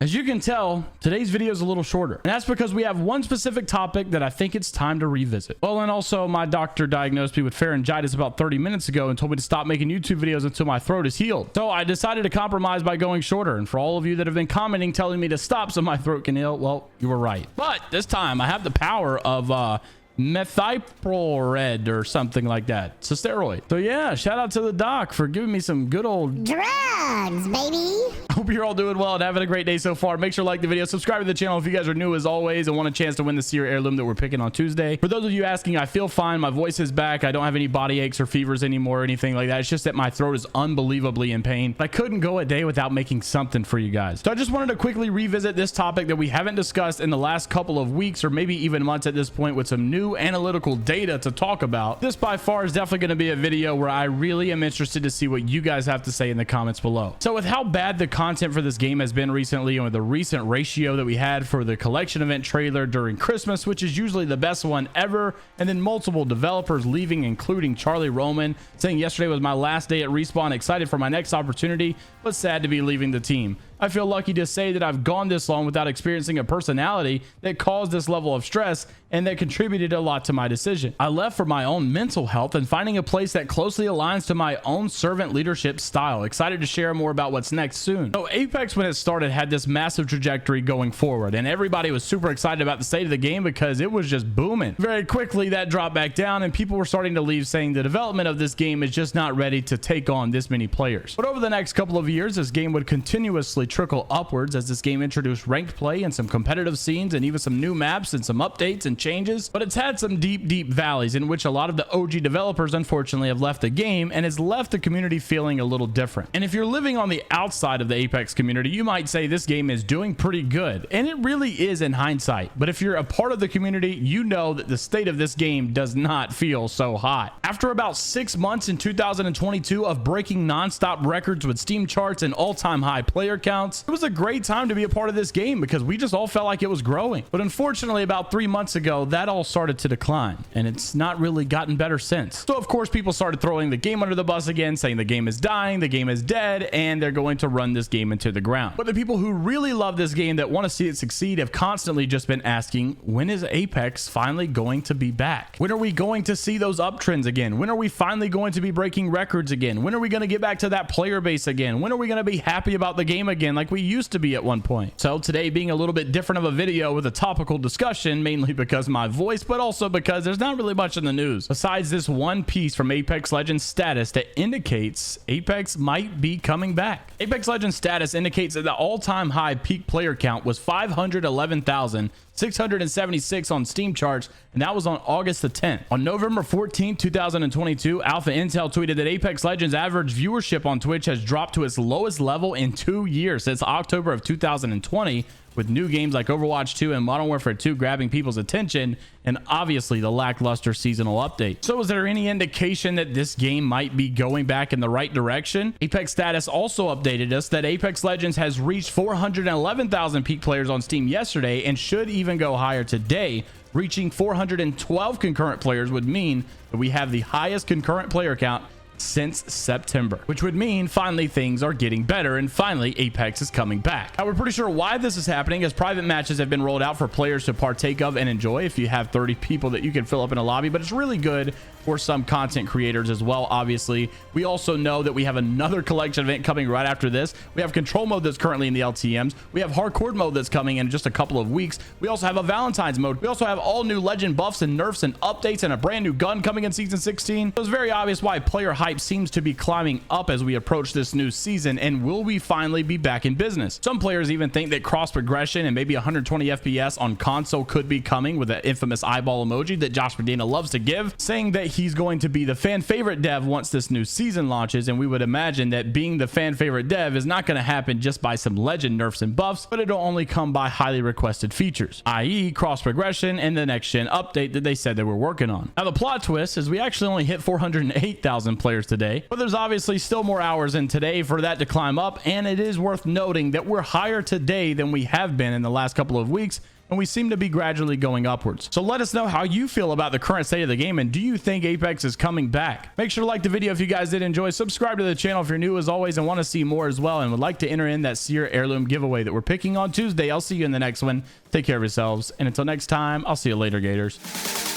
As you can tell, today's video is a little shorter, and that's because we have one specific topic that I think it's time to revisit. Well, and also my doctor diagnosed me with pharyngitis about 30 minutes ago and told me to stop making YouTube videos until my throat is healed. So I decided to compromise by going shorter. And for all of you that have been commenting telling me to stop so my throat can heal, well, you were right. But this time I have the power of methylpred or something like that. It's a steroid. So yeah, shout out to the doc for giving me some good old drugs, baby. Hope you're all doing well and having a great day so far. Make sure to like the video, subscribe to the channel if you guys are new as always and want a chance to win the Seer heirloom that we're picking on Tuesday. For those of you asking, I feel fine. My voice is back. I don't have any body aches or fevers anymore or anything like that. It's just that my throat is unbelievably in pain. I couldn't go a day without making something for you guys. So I just wanted to quickly revisit this topic that we haven't discussed in the last couple of weeks or maybe even months at this point with some new analytical data to talk about. This by far is definitely going to be a video where I really am interested to see what you guys have to say in the comments below. So with how bad the content for this game has been recently and with the recent ratio that we had for the collection event trailer during Christmas, which is usually the best one ever, and then multiple developers leaving, including Charlie Roman, saying yesterday was my last day at Respawn, excited for my next opportunity, but sad to be leaving the team. I feel lucky to say that I've gone this long without experiencing a personality that caused this level of stress and that contributed a lot to my decision. I left for my own mental health and finding a place that closely aligns to my own servant leadership style. Excited to share more about what's next soon. So Apex, when it started, had this massive trajectory going forward, and everybody was super excited about the state of the game because it was just booming. Very quickly, that dropped back down and people were starting to leave, saying the development of this game is just not ready to take on this many players. But over the next couple of years, this game would continuously trickle upwards as this game introduced ranked play and some competitive scenes and even some new maps and some updates and changes. But it's had some deep valleys in which a lot of the OG developers unfortunately have left the game, and has left the community feeling a little different. And if you're living on the outside of the Apex community, you might say this game is doing pretty good, and it really is in hindsight. But if you're a part of the community, you know that the state of this game does not feel so hot. After about 6 months in 2022 of breaking non-stop records with Steam charts and all-time high player counts, it was a great time to be a part of this game because we just all felt like it was growing. But unfortunately, about 3 months ago, that all started to decline, and it's not really gotten better since. So of course, people started throwing the game under the bus again, saying the game is dying, the game is dead, and they're going to run this game into the ground. But the people who really love this game, that want to see it succeed, have constantly just been asking, when is Apex finally going to be back? When are we going to see those uptrends again? When are we finally going to be breaking records again? When are we going to get back to that player base again? When are we going to be happy about the game again like we used to be at one point? So today being a little bit different of a video with a topical discussion, mainly because of my voice, but also because there's not really much in the news besides this one piece from Apex Legends status that indicates Apex might be coming back. Apex Legends status indicates that the all-time high peak player count was 511,676 on Steam charts, and that was on August the 10th. On November 14, 2022, Alpha Intel tweeted that Apex Legends average viewership on Twitch has dropped to its lowest level in 2 years since October of 2020, with new games like Overwatch 2 and Modern Warfare 2 grabbing people's attention, and obviously the lackluster seasonal update. So is there any indication that this game might be going back in the right direction? Apex status also updated us that Apex Legends has reached 411,000 peak players on Steam yesterday and should even go higher today. Reaching 412 concurrent players would mean that we have the highest concurrent player count since September, which would mean finally things are getting better and finally Apex is coming back. Now, we're pretty sure why this is happening, as private matches have been rolled out for players to partake of and enjoy if you have 30 people that you can fill up in a lobby, but it's really good for some content creators as well. Obviously, we also know that we have another collection event coming right after this. We have control mode that's currently in the LTMs. We have hardcore mode that's coming in just a couple of weeks. We also have a Valentine's mode. We also have all new legend buffs and nerfs and updates and a brand new gun coming in season 16. So it's very obvious why player hype seems to be climbing up as we approach this new season. And will we finally be back in business? Some players even think that cross progression and maybe 120 FPS on console could be coming, with the infamous eyeball emoji that Josh Medina loves to give, saying that he's going to be the fan favorite dev once this new season launches. And we would imagine that being the fan favorite dev is not going to happen just by some legend nerfs and buffs, but it'll only come by highly requested features, i.e. cross progression and the next gen update that they said they were working on. Now the plot twist is we actually only hit 408,000 players today, but there's obviously still more hours in today for that to climb up. And it is worth noting that we're higher today than we have been in the last couple of weeks, and we seem to be gradually going upwards. So let us know how you feel about the current state of the game, and do you think Apex is coming back? Make sure to like the video if you guys did enjoy. Subscribe to the channel if you're new as always and want to see more as well, and would like to enter in that Seer Heirloom giveaway that we're picking on Tuesday. I'll see you in the next one. Take care of yourselves, and until next time, I'll see you later, Gators.